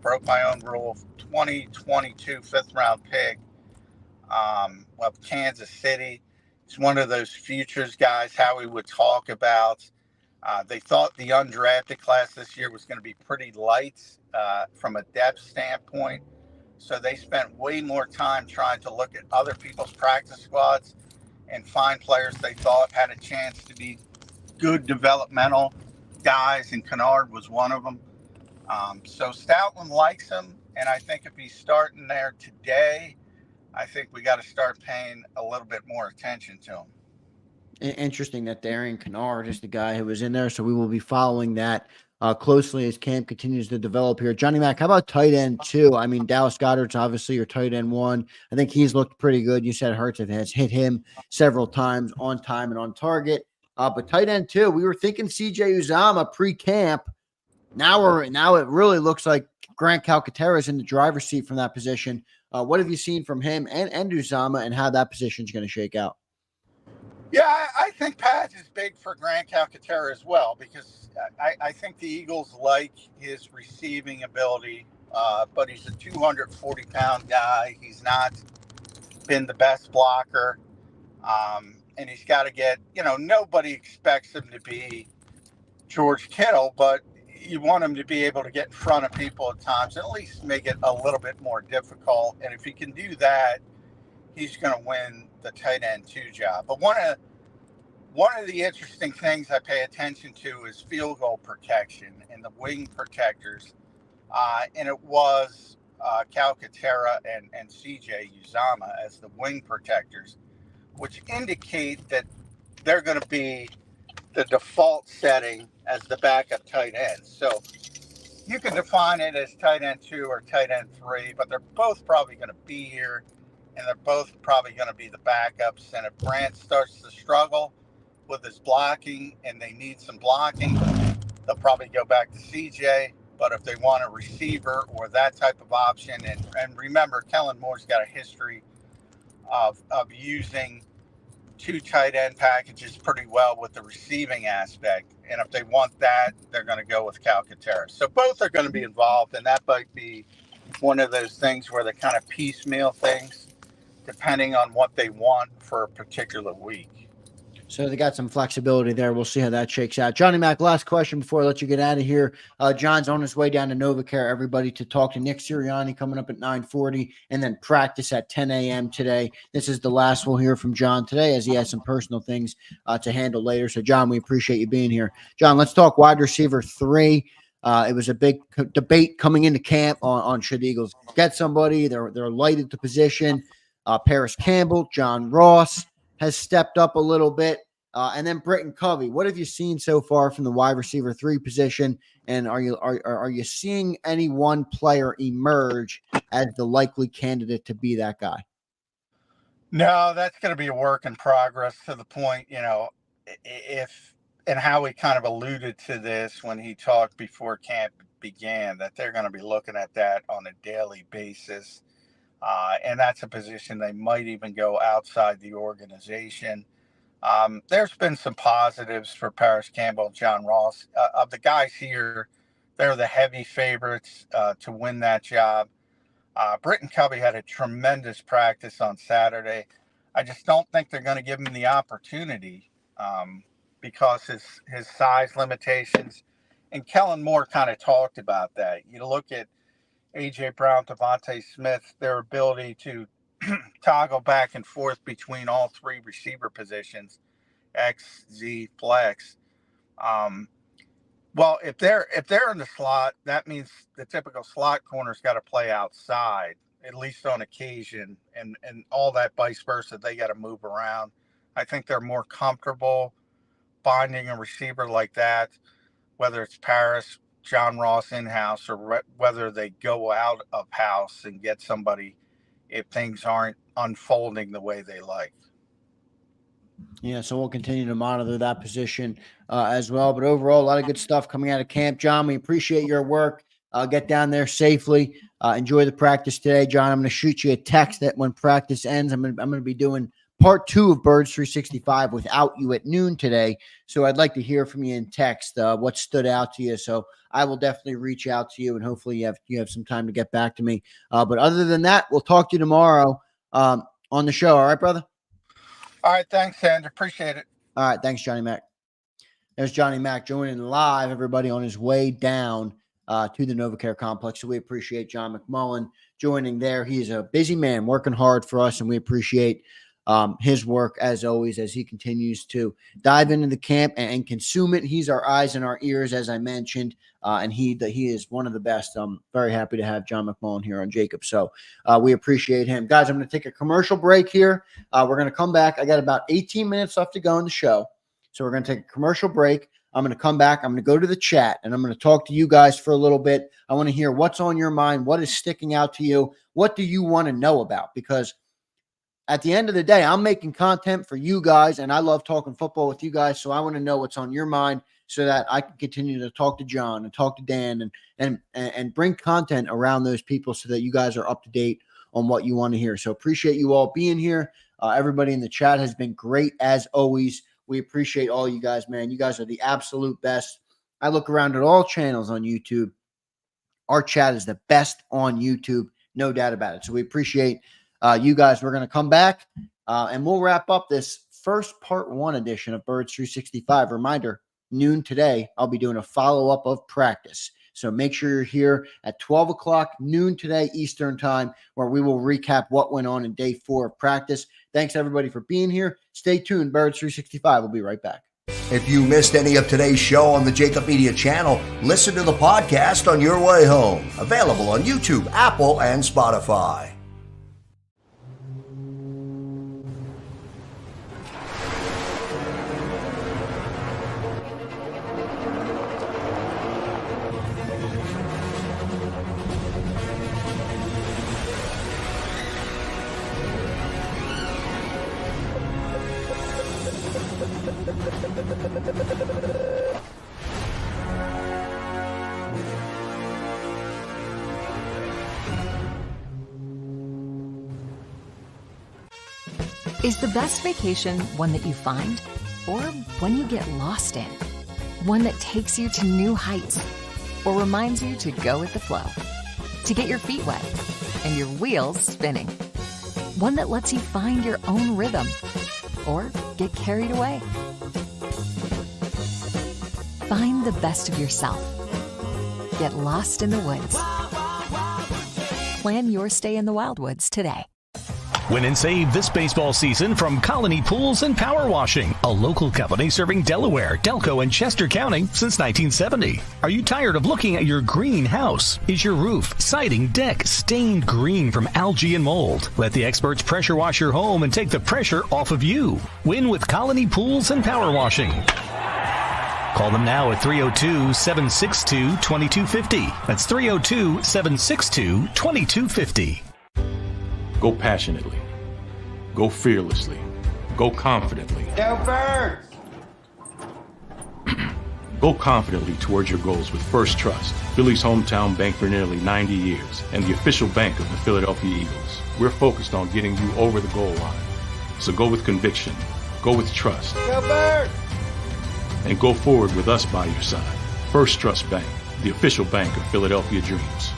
Broke my own rule. 2022 fifth-round pick of Kansas City. He's one of those futures guys Howie would talk about. They thought the undrafted class this year was going to be pretty light from a depth standpoint. So they spent way more time trying to look at other people's practice squads and find players they thought had a chance to be good developmental guys, and Kennard was one of them. So Stoutland likes him, and I think if he's starting there today, I think we got to start paying a little bit more attention to him. Interesting that Darian Kennard is the guy who was in there, so we will be following that closely as camp continues to develop here. Johnny Mac, how about tight end 2? I mean, Dallas Goedert's obviously your tight end 1. I think he's looked pretty good. You said Hurts has hit him several times on time and on target. But tight end 2, we were thinking CJ Uzomah pre-camp. Now it really looks like Grant Calcaterra is in the driver's seat from that position. What have you seen from him and Uzomah, and how that position is going to shake out? Yeah, I think Paz is big for Grant Calcaterra as well because I think the Eagles like his receiving ability, but he's a 240-pound guy. He's not been the best blocker, and he's got to get, nobody expects him to be George Kittle, but you want him to be able to get in front of people at times and at least make it a little bit more difficult. And if he can do that, he's going to win the tight end 2 job. But one of the interesting things I pay attention to is field goal protection and the wing protectors. And it was Calcaterra and CJ Uzomah as the wing protectors, which indicate that they're going to be the default setting as the backup tight end. So you can define it as tight end 2 or tight end 3, but they're both probably going to be here, and they're both probably going to be the backups. And if Grant starts to struggle with his blocking and they need some blocking, they'll probably go back to CJ. But if they want a receiver or that type of option, and remember, Kellen Moore's got a history of using 2 tight end packages pretty well with the receiving aspect. And if they want that, they're going to go with Calcaterra. So both are going to be involved, and that might be one of those things where they kind of piecemeal things depending on what they want for a particular week. So they got some flexibility there. We'll see how that shakes out. Johnny Mac, last question before I let you get out of here. John's on his way down to NovaCare, everybody, to talk to Nick Sirianni coming up at 9:40, and then practice at 10 a.m. today. This is the last we'll hear from John today, as he has some personal things to handle later. So, John, we appreciate you being here. John, let's talk wide receiver 3. It was a big debate coming into camp on should the Eagles get somebody. They're light at the position. Paris Campbell, John Ross has stepped up a little bit. And then Britton Covey. What have you seen so far from the wide receiver 3 position? And are you seeing any one player emerge as the likely candidate to be that guy? No, that's going to be a work in progress, to the point, if and how he kind of alluded to this when he talked before camp began, that they're going to be looking at that on a daily basis. And that's a position they might even go outside the organization. There's been some positives for Paris Campbell and John Ross. Of the guys here, they're the heavy favorites to win that job. Britton Covey had a tremendous practice on Saturday. I just don't think they're going to give him the opportunity because his size limitations. And Kellen Moore kind of talked about that. You look at A.J. Brown, Devontae Smith, their ability to toggle back and forth between all 3 receiver positions, X, Z, flex. Well, if they're in the slot, that means the typical slot corner's got to play outside, at least on occasion, and all that vice versa. They got to move around. I think they're more comfortable finding a receiver like that, whether it's Paris, John Ross in-house, or whether they go out of house and get somebody if things aren't unfolding the way they like. Yeah, so we'll continue to monitor that position as well. But overall, a lot of good stuff coming out of camp. John, we appreciate your work. Get down there safely. Enjoy the practice today. John, I'm going to shoot you a text that when practice ends, I'm going to be doing part 2 of Birds 365 without you at noon today. So I'd like to hear from you in text what stood out to you. So I will definitely reach out to you, and hopefully you have some time to get back to me. But other than that, we'll talk to you tomorrow on the show. All right, brother? All right. Thanks, Zander. Appreciate it. All right. Thanks, Johnny Mac. There's Johnny Mac joining live, everybody, on his way down to the NovaCare complex. So we appreciate John McMullen joining there. He's a busy man working hard for us, and we appreciate his work as always as he continues to dive into the camp and consume it. He's our eyes and our ears, as I mentioned, and he is one of the best. I'm very happy to have John McMullen here on JAKIB. So we appreciate him. Guys, I'm going to take a commercial break here. We're going to come back. I got about 18 minutes left to go in the show. So we're going to take a commercial break. I'm going to come back. I'm going to go to the chat, and I'm going to talk to you guys for a little bit. I want to hear what's on your mind. What is sticking out to you? What do you want to know about? Because at the end of the day, I'm making content for you guys, and I love talking football with you guys. So I want to know what's on your mind so that I can continue to talk to John and talk to Dan and bring content around those people so that you guys are up to date on what you want to hear. So appreciate you all being here. Everybody in the chat has been great as always. We appreciate all you guys, man. You guys are the absolute best. I look around at all channels on YouTube. Our chat is the best on YouTube, no doubt about it. So we appreciate you guys. We're going to come back and we'll wrap up this first part 1 edition of Birds 365. Reminder, noon today, I'll be doing a follow-up of practice. So make sure you're here at 12 o'clock noon today Eastern time, where we will recap what went on in day 4 of practice. Thanks, everybody, for being here. Stay tuned. Birds 365. We'll be right back. If you missed any of today's show on the JAKIB Media channel, listen to the podcast on your way home. Available on YouTube, Apple, and Spotify. Is the best vacation one that you find or one you get lost in? One that takes you to new heights or reminds you to go with the flow? To get your feet wet and your wheels spinning? One that lets you find your own rhythm or get carried away? Find the best of yourself. Get lost in the woods. Plan your stay in the Wildwoods today. Win and save this baseball season from Colony Pools and Power Washing, a local company serving Delaware, Delco, and Chester County since 1970. Are you tired of looking at your green house? Is your roof, siding, deck stained green from algae and mold? Let the experts pressure wash your home and take the pressure off of you. Win with Colony Pools and Power Washing. Call them now at 302-762-2250. That's 302-762-2250. Go passionately. Go fearlessly. Go confidently. Go Birds! Go confidently towards your goals with First Trust, Philly's hometown bank for nearly 90 years, and the official bank of the Philadelphia Eagles. We're focused on getting you over the goal line. So go with conviction. Go with trust. Go Birds! And go forward with us by your side. First Trust Bank, the official bank of Philadelphia dreams.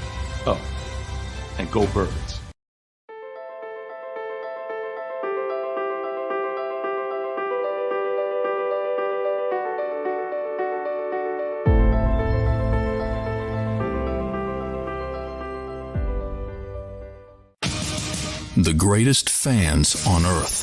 Oh, and go Birds. The greatest fans on earth.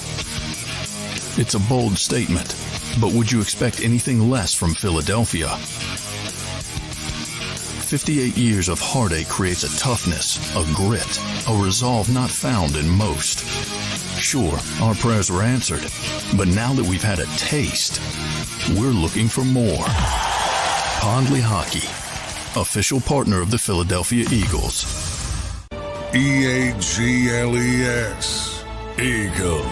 It's a bold statement, but would you expect anything less from Philadelphia? 58 years of heartache creates a toughness, a grit, a resolve not found in most. Sure, our prayers were answered, but now that we've had a taste, we're looking for more. Pondley Hockey, official partner of the Philadelphia Eagles. EAGLES, Eagles.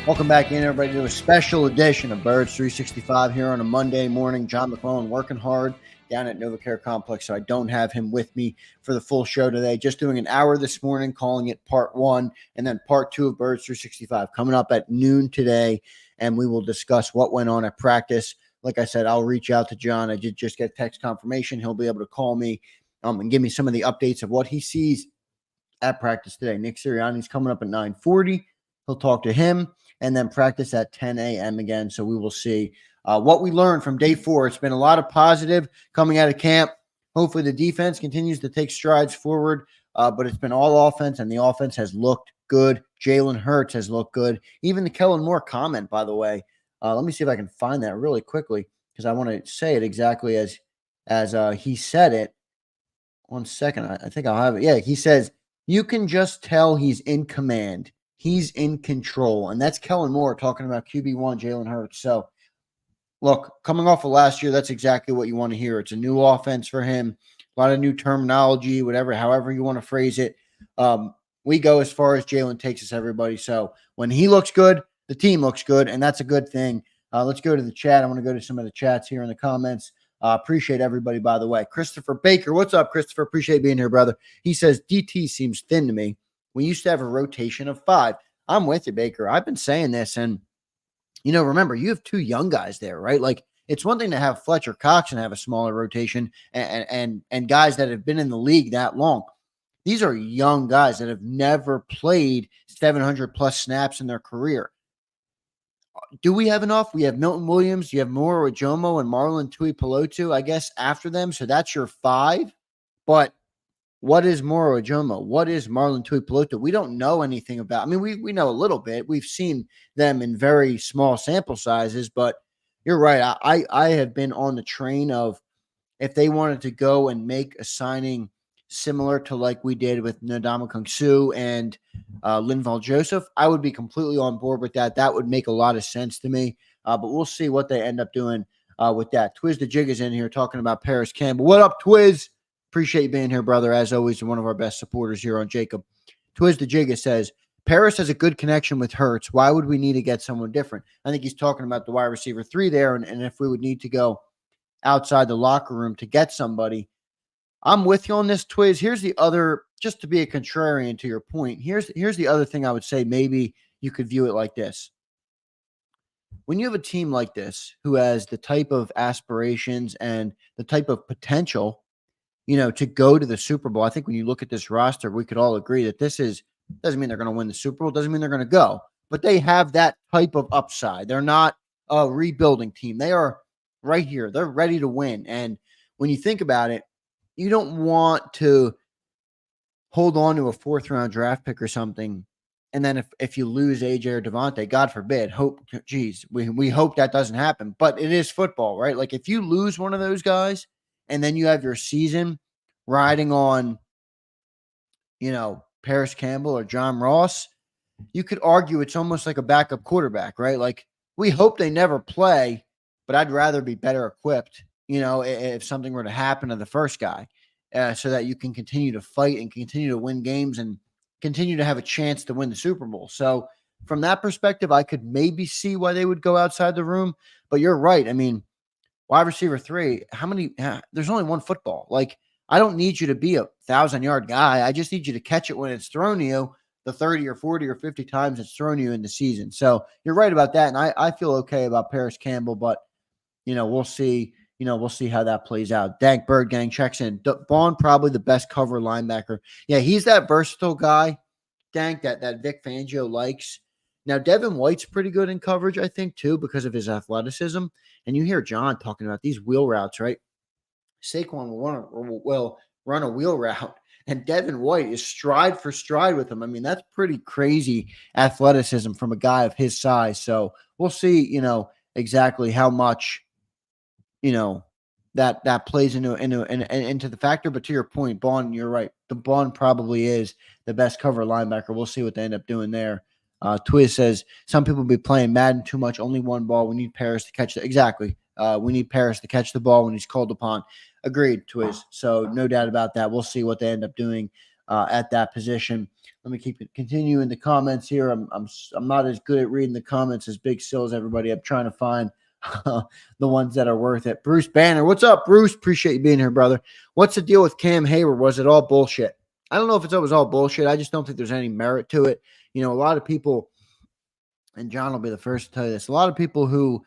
Welcome back in, everybody, to a special edition of Birds 365 here on a Monday morning. John McMullen working hard down at NovaCare Complex, so I don't have him with me for the full show today. Just doing an hour this morning, calling it part one, and then part two of Birds 365 coming up at noon today, and we will discuss what went on at practice. Like I said, I'll reach out to John. I did just get text confirmation. He'll be able to call me and give me some of the updates of what he sees at practice today. Nick Sirianni's coming up at 9:40. He'll talk to him, and then practice at 10 a.m. again. So we will see what we learned from day 4. It's been a lot of positive coming out of camp. Hopefully the defense continues to take strides forward, but it's been all offense, and the offense has looked good. Jalen Hurts has looked good. Even the Kellen Moore comment, by the way, let me see if I can find that really quickly because I want to say it exactly as he said it. 1 second. I think I'll have it. Yeah, he says, you can just tell he's in command. He's in control. And that's Kellen Moore talking about QB1 Jalen Hurts. So, look, coming off of last year, that's exactly what you want to hear. It's a new offense for him. A lot of new terminology, however you want to phrase it. We go as far as Jalen takes us, everybody. So, when he looks good, the team looks good, and that's a good thing. Let's go to the chat. I want to go to some of the chats here in the comments. Appreciate everybody, by the way. Christopher Baker, what's up, Christopher? Appreciate being here, brother. He says, DT seems thin to me. We used to have a rotation of 5. I'm with you, Baker. I've been saying this, and, remember, you have 2 young guys there, right? Like, it's one thing to have Fletcher Cox and have a smaller rotation and guys that have been in the league that long. These are young guys that have never played 700-plus snaps in their career. Do we have enough? We have Milton Williams, you have Moro Ojomo and Marlon Tuipulotu, I guess, after them. So that's your 5. But what is Moro Ojomo? What is Marlon Tuipulotu? We don't know anything about. I mean, we know a little bit. We've seen them in very small sample sizes, but you're right. I have been on the train of if they wanted to go and make a signing similar to like we did with Ndamukong Suh and Linval Joseph, I would be completely on board with that. That would make a lot of sense to me. But we'll see what they end up doing with that. Twiz the Jig is in here talking about Paris Campbell. What up, Twiz? Appreciate you being here, brother. As always, you're one of our best supporters here on JAKIB. Twiz the Jig says, Paris has a good connection with Hurts. Why would we need to get someone different? I think he's talking about the wide receiver 3 there, and if we would need to go outside the locker room to get somebody. I'm with you on this, Twiz. Here's the other just to be a contrarian to your point, here's the other thing I would say. Maybe you could view it like this. When you have a team like this who has the type of aspirations and the type of potential, to go to the Super Bowl, I think when you look at this roster, we could all agree that doesn't mean they're going to win the Super Bowl, doesn't mean they're going to go, but they have that type of upside. They're not a rebuilding team. They are right here. They're ready to win. And when you think about it, you don't want to hold on to a 4th-round draft pick or something. And then if you lose AJ or Devontae, God forbid, we hope that doesn't happen. But it is football, right? Like if you lose one of those guys and then you have your season riding on, Paris Campbell or John Ross, you could argue it's almost like a backup quarterback, right? Like we hope they never play, but I'd rather be better equipped, if something were to happen to the first guy, so that you can continue to fight and continue to win games and continue to have a chance to win the Super Bowl. So from that perspective, I could maybe see why they would go outside the room, but you're right. I mean, wide receiver 3, there's only one football. Like, I don't need you to be a 1,000-yard guy. I just need you to catch it when it's thrown to you, the 30 or 40 or 50 times it's thrown to you in the season. So you're right about that. And I feel okay about Paris Campbell, but, we'll see. We'll see how that plays out. Dank Bird Gang checks in. Vaughn, probably the best cover linebacker. Yeah, he's that versatile guy, Dank, that Vic Fangio likes. Now, Devin White's pretty good in coverage, I think, too, because of his athleticism. And you hear John talking about these wheel routes, right? Saquon will run a wheel route, and Devin White is stride for stride with him. I mean, that's pretty crazy athleticism from a guy of his size. So we'll see, exactly how much, that plays into the factor. But to your point, Bond, you're right. The Bond probably is the best cover linebacker. We'll see what they end up doing there. Twiz says, some people be playing Madden too much, only one ball. We need Paris to catch exactly. We need Paris to catch the ball when he's called upon. Agreed, Twiz. So no doubt about that. We'll see what they end up doing at that position. Let me continue in the comments here. I'm not as good at reading the comments as Big Sills, everybody. I'm trying to find the ones that are worth it. Bruce Banner, what's up, Bruce? Appreciate you being here, brother. What's the deal with Cam Heyward? Was it all bullshit? I don't know if it was all bullshit. I just don't think there's any merit to it. A lot of people, and John will be the first to tell you this, a lot of people who,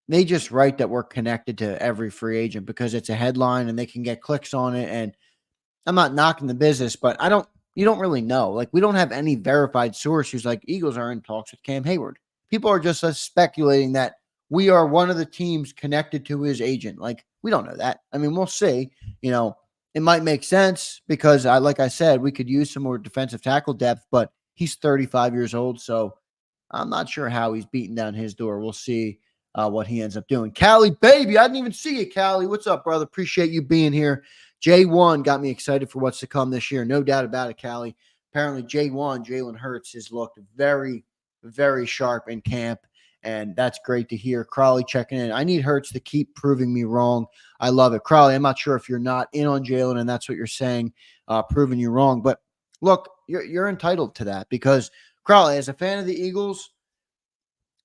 they just write that we're connected to every free agent because it's a headline and they can get clicks on it. And I'm not knocking the business, but you don't really know. Like, we don't have any verified source who's like, Eagles are in talks with Cam Heyward. People are just speculating that we are one of the teams connected to his agent. Like, we don't know that. I mean, we'll see. It might make sense because, like I said, we could use some more defensive tackle depth, but he's 35 years old, so I'm not sure how he's beating down his door. We'll see what he ends up doing. Callie, baby, I didn't even see you, Callie. What's up, brother? Appreciate you being here. J1 got me excited for what's to come this year. No doubt about it, Callie. Apparently, J1, Jalen Hurts, has looked very, very sharp in camp, and that's great to hear. Crowley checking in. I need Hurts to keep proving me wrong. I love it. Crowley, I'm not sure if you're not in on Jalen and that's what you're saying, proving you wrong. But look, you're entitled to that because, Crowley, as a fan of the Eagles,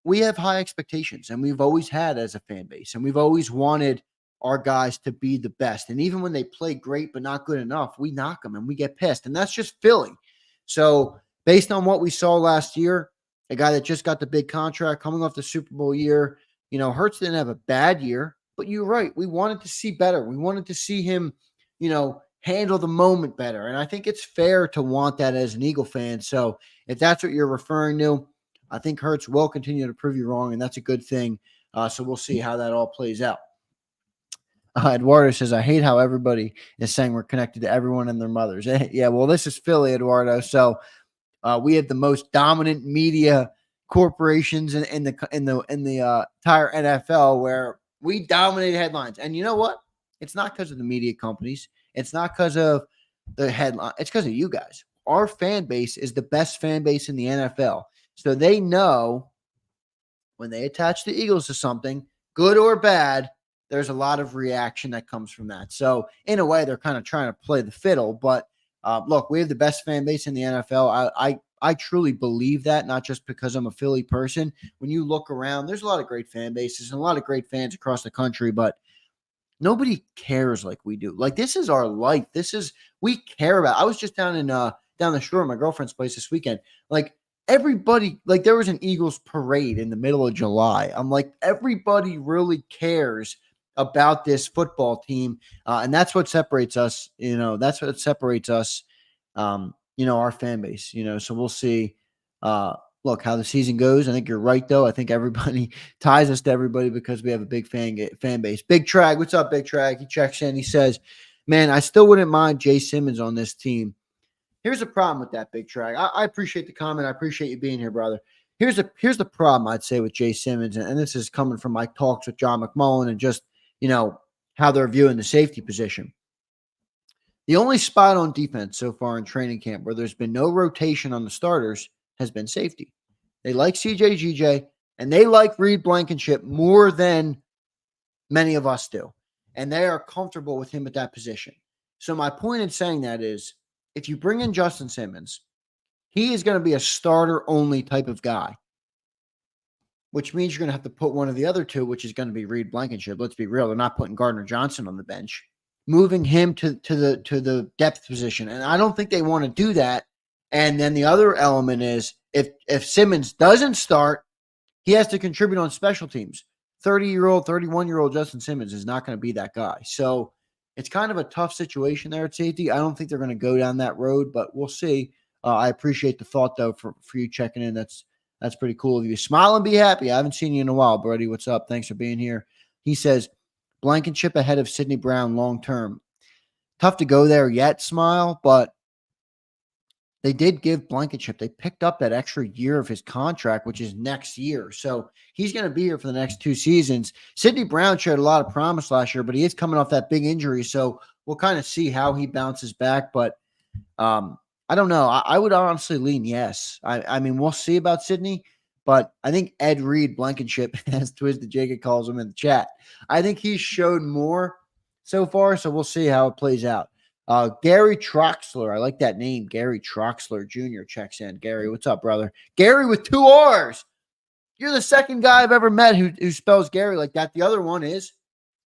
we have high expectations, and we've always had as a fan base, and we've always wanted our guys to be the best. And even when they play great but not good enough, we knock them and we get pissed, and that's just Philly. So based on what we saw last year, a guy that just got the big contract coming off the Super Bowl year, Hurts didn't have a bad year, but you're right. We wanted to see better. We wanted to see him, handle the moment better. And I think it's fair to want that as an Eagle fan. So if that's what you're referring to, I think Hurts will continue to prove you wrong, and that's a good thing. So we'll see how that all plays out. Eduardo says, I hate how everybody is saying we're connected to everyone and their mothers. Yeah, well, this is Philly, Eduardo. So we have the most dominant media corporations in the entire NFL, where we dominate headlines. And you know what? It's not because of the media companies. It's not because of the headline. It's because of you guys. Our fan base is the best fan base in the NFL. So they know when they attach the Eagles to something, good or bad, there's a lot of reaction that comes from that. So in a way, they're kind of trying to play the fiddle. But look, we have the best fan base in the NFL. I truly believe that, not just because I'm a Philly person. When you look around, there's a lot of great fan bases and a lot of great fans across the country. But Nobody cares like we do. Like, this is our life. We care about. I was just down the shore at my girlfriend's place this weekend. Like, everybody, like, there was an Eagles parade in the middle of July. I'm like, everybody really cares about this football team. And that's what separates us. That's what separates us, our fan base, so we'll see, look, how the season goes. I think you're right, though. I think everybody ties us to everybody because we have a big fan base. Big Trag, what's up, Big Trag? He checks in. He says, man, I still wouldn't mind Jay Simmons on this team. Here's the problem with that, Big Trag. I appreciate the comment. I appreciate you being here, brother. Here's the problem, I'd say, with Jay Simmons, and this is coming from my talks with John McMullen and just, how they're viewing the safety position. The only spot on defense so far in training camp where there's been no rotation on the starters has been safety. They like CJ GJ, and they like Reed Blankenship more than many of us do. And they are comfortable with him at that position. So my point in saying that is, if you bring in Justin Simmons, he is going to be a starter-only type of guy, which means you're going to have to put one of the other two, which is going to be Reed Blankenship. Let's be real. They're not putting Gardner Johnson on the bench, moving him to the depth position. And I don't think they want to do that. And then the other element is if Simmons doesn't start, he has to contribute on special teams. 30-year-old, 31-year-old Justin Simmons is not going to be that guy. So it's kind of a tough situation there at safety. I don't think they're going to go down that road, but we'll see. I appreciate the thought, though, for you checking in. That's pretty cool of you. Smile and be happy. I haven't seen you in a while, Brody. What's up? Thanks for being here. He says, Blankenship ahead of Sidney Brown long-term. Tough to go there yet, Smile, but they did give Blankenship. They picked up that extra year of his contract, which is next year. So he's going to be here for the next 2 seasons. Sidney Brown showed a lot of promise last year, but he is coming off that big injury. So we'll kind of see how he bounces back. But I don't know. I would honestly lean yes. I mean, we'll see about Sidney, but I think Ed Reed Blankenship, as Twisted Jacob calls him in the chat, I think he's showed more so far. So we'll see how it plays out. Gary Troxler, I like that name. Gary Troxler Jr. checks in. Gary, what's up, brother? Gary with 2 R's. You're the second guy I've ever met who spells Gary like that. The other one is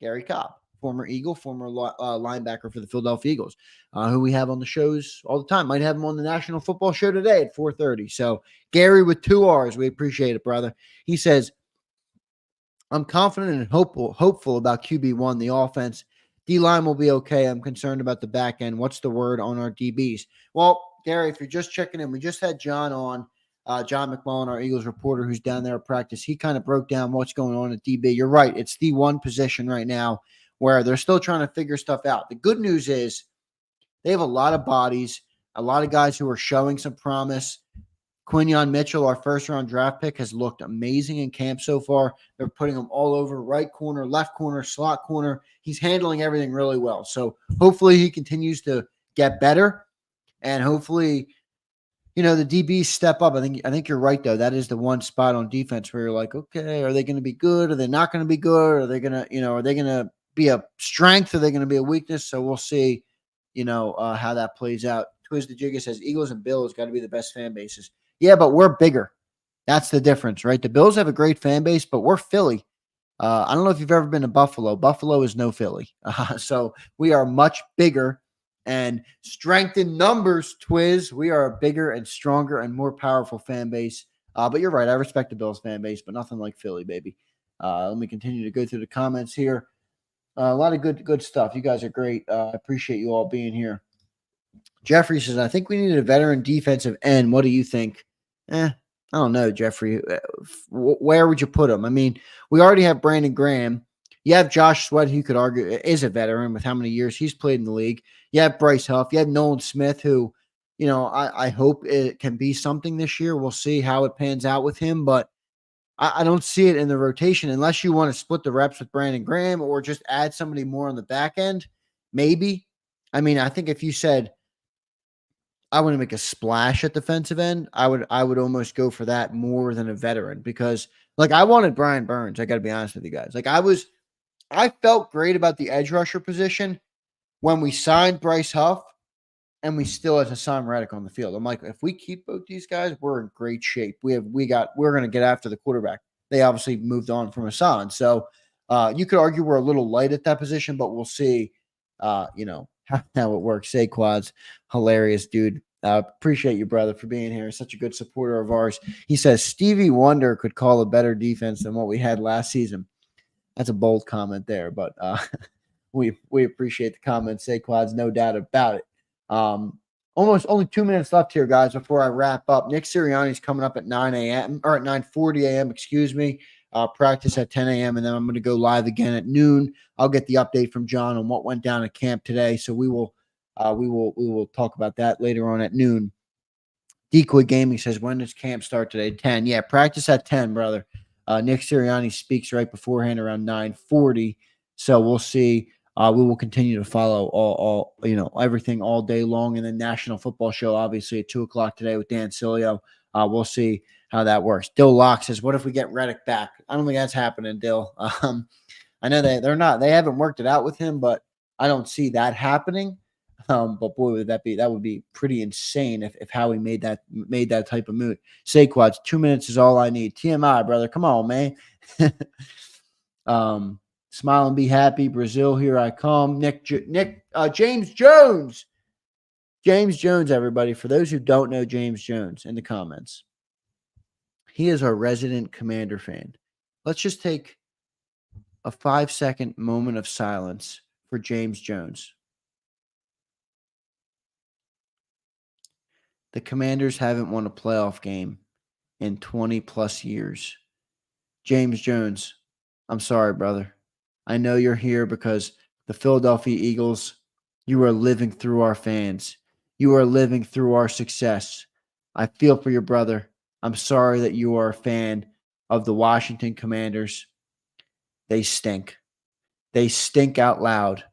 Gary Cobb, former Eagle, former linebacker for the Philadelphia Eagles, who we have on the shows all the time. Might have him on the National Football Show today at 4:30. So Gary with 2 R's. We appreciate it, brother. He says, I'm confident and hopeful about QB1, the offense. D-line will be okay. I'm concerned about the back end. What's the word on our DBs? Well, Gary, if you're just checking in, we just had John on, John McMullen, our Eagles reporter, who's down there at practice. He kind of broke down what's going on at DB. You're right. It's the one position right now where they're still trying to figure stuff out. The good news is they have a lot of bodies, a lot of guys who are showing some promise. Quinyon Mitchell, our first-round draft pick, has looked amazing in camp so far. They're putting him all over, right corner, left corner, slot corner. He's handling everything really well. So hopefully he continues to get better, and hopefully, the DBs step up. I think you're right, though. That is the one spot on defense where you're like, okay, are they going to be good? Are they not going to be good? Are they going to be a strength? Are they going to be a weakness? So we'll see, how that plays out. Twisted Jigga says Eagles and Bills got to be the best fan bases. Yeah, but we're bigger. That's the difference, right? The Bills have a great fan base, but we're Philly. I don't know if you've ever been to Buffalo. Buffalo is no Philly. So we are much bigger and strength in numbers, Twiz. We are a bigger and stronger and more powerful fan base. But you're right. I respect the Bills fan base, but nothing like Philly, baby. Let me continue to go through the comments here. A lot of good stuff. You guys are great. I appreciate you all being here. Jeffrey says, I think we need a veteran defensive end. What do you think? I don't know, Jeffrey. Where would you put him? I mean, we already have Brandon Graham. You have Josh Sweat, who you could argue is a veteran with how many years he's played in the league. You have Bryce Huff. You have Nolan Smith, who, I hope it can be something this year. We'll see how it pans out with him, but I don't see it in the rotation unless you want to split the reps with Brandon Graham or just add somebody more on the back end. Maybe. I mean, I think if you said, I want to make a splash at defensive end, I would almost go for that more than a veteran because, I wanted Brian Burns. I got to be honest with you guys. I felt great about the edge rusher position when we signed Bryce Huff and we still had Hassan Reddick on the field. I'm like, if we keep both these guys, we're in great shape. We're going to get after the quarterback. They obviously moved on from Hassan. So You could argue we're a little light at that position, but we'll see, how it works. Saquon's hilarious, dude. Appreciate you, brother, for being here. Such a good supporter of ours. He says Stevie Wonder could call a better defense than what we had last season. That's a bold comment there, but we appreciate the comment, Saquon's, no doubt about it. Almost only 2 minutes left here, guys, before I wrap up. Nick Sirianni's coming up at 9 a.m. or at 9:40 a.m. Excuse me. Practice at 10 a.m. and then I'm going to go live again at noon. I'll get the update from John on what went down at camp today. So we will talk about that later on at noon. Decoy Gaming says, when does camp start today? 10. Yeah, practice at 10, brother. Nick Sirianni speaks right beforehand around 9:40. So we'll see. We will continue to follow all everything all day long. And then National Football Show, obviously, at 2 o'clock today with Dan Cilio. We'll see how that works. Dill Locke says, what if we get Reddick back? I don't think that's happening, Dill. I know they haven't worked it out with him, but I don't see that happening. But boy, that would be pretty insane if Howie made that type of move. Saquon, 2 minutes is all I need. TMI, brother. Come on, man. Smile and be happy. Brazil, here I come. James Jones. James Jones, everybody. For those who don't know James Jones, in the comments, he is our resident Commander fan. Let's just take a 5-second moment of silence for James Jones. The Commanders haven't won a playoff game in 20-plus years. James Jones, I'm sorry, brother. I know you're here because the Philadelphia Eagles, you are living through our fans. You are living through our success. I feel for your brother. I'm sorry that you are a fan of the Washington Commanders. They stink. They stink out loud.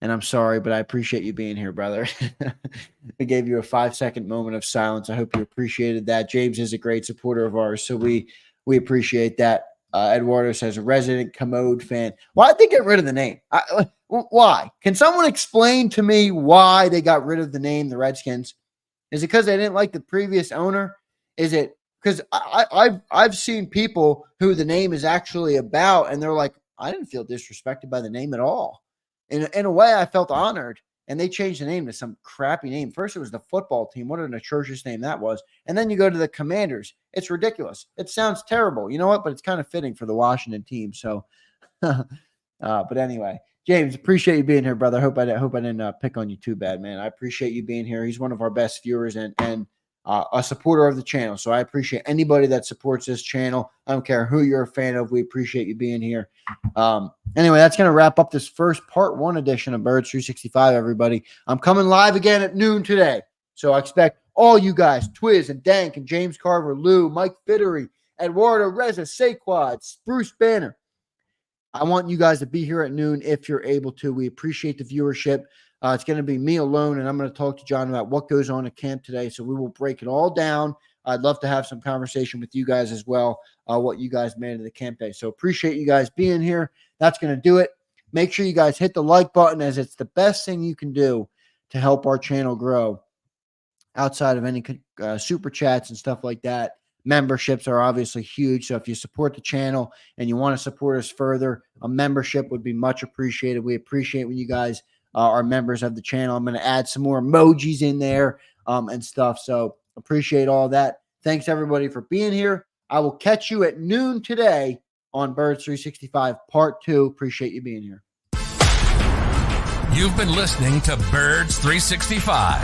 And I'm sorry, but I appreciate you being here, brother. I gave you a 5-second moment of silence. I hope you appreciated that. James is a great supporter of ours, so we appreciate that. Eduardo says, a resident Commode fan. Why did they get rid of the name? Why? Can someone explain to me why they got rid of the name, the Redskins? Is it because they didn't like the previous owner? Is it because I've seen people who the name is actually about, and they're like, I didn't feel disrespected by the name at all. In a way, I felt honored, and they changed the name to some crappy name. First, it was the football team. What an atrocious name that was. And then you go to the Commanders. It's ridiculous. It sounds terrible. You know what? But it's kind of fitting for the Washington team. So, but anyway, James, appreciate you being here, brother. I hope I didn't pick on you too bad, man. I appreciate you being here. He's one of our best viewers and a supporter of the channel. So I appreciate anybody that supports this channel. I don't care who you're a fan of. We appreciate you being here. Anyway, that's going to wrap up this first part 1 edition of Birds 365, everybody. I'm coming live again at noon today. So I expect all you guys, Twiz and Dank and James Carver, Lou, Mike Fittery, Eduardo Reza, Saquad, Bruce Banner. I want you guys to be here at noon if you're able to. We appreciate the viewership. It's going to be me alone, and I'm going to talk to John about what goes on at camp today. So we will break it all down. I'd love to have some conversation with you guys as well, what you guys made of the camp day. So appreciate you guys being here. That's going to do it. Make sure you guys hit the like button, as it's the best thing you can do to help our channel grow outside of any super chats and stuff like that. Memberships are obviously huge. So if you support the channel and you want to support us further, a membership would be much appreciated. We appreciate when you guys are members of the channel. I'm going to add some more emojis in there and stuff. So appreciate all that. Thanks, everybody, for being here. I will catch you at noon today on Birds 365 Part 2. Appreciate you being here. You've been listening to Birds 365,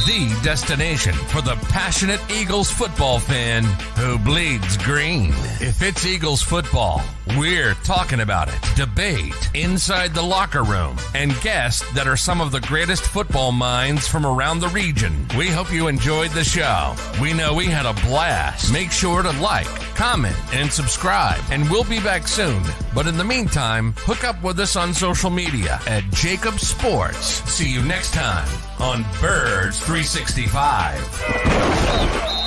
the destination for the passionate Eagles football fan who bleeds green. If it's Eagles football, we're talking about it. Debate, inside the locker room, and guests that are some of the greatest football minds from around the region. We hope you enjoyed the show. We know we had a blast. Make sure to like, comment, and subscribe, and we'll be back soon. But in the meantime, hook up with us on social media at JAKIB Sports. See you next time on Birds 365.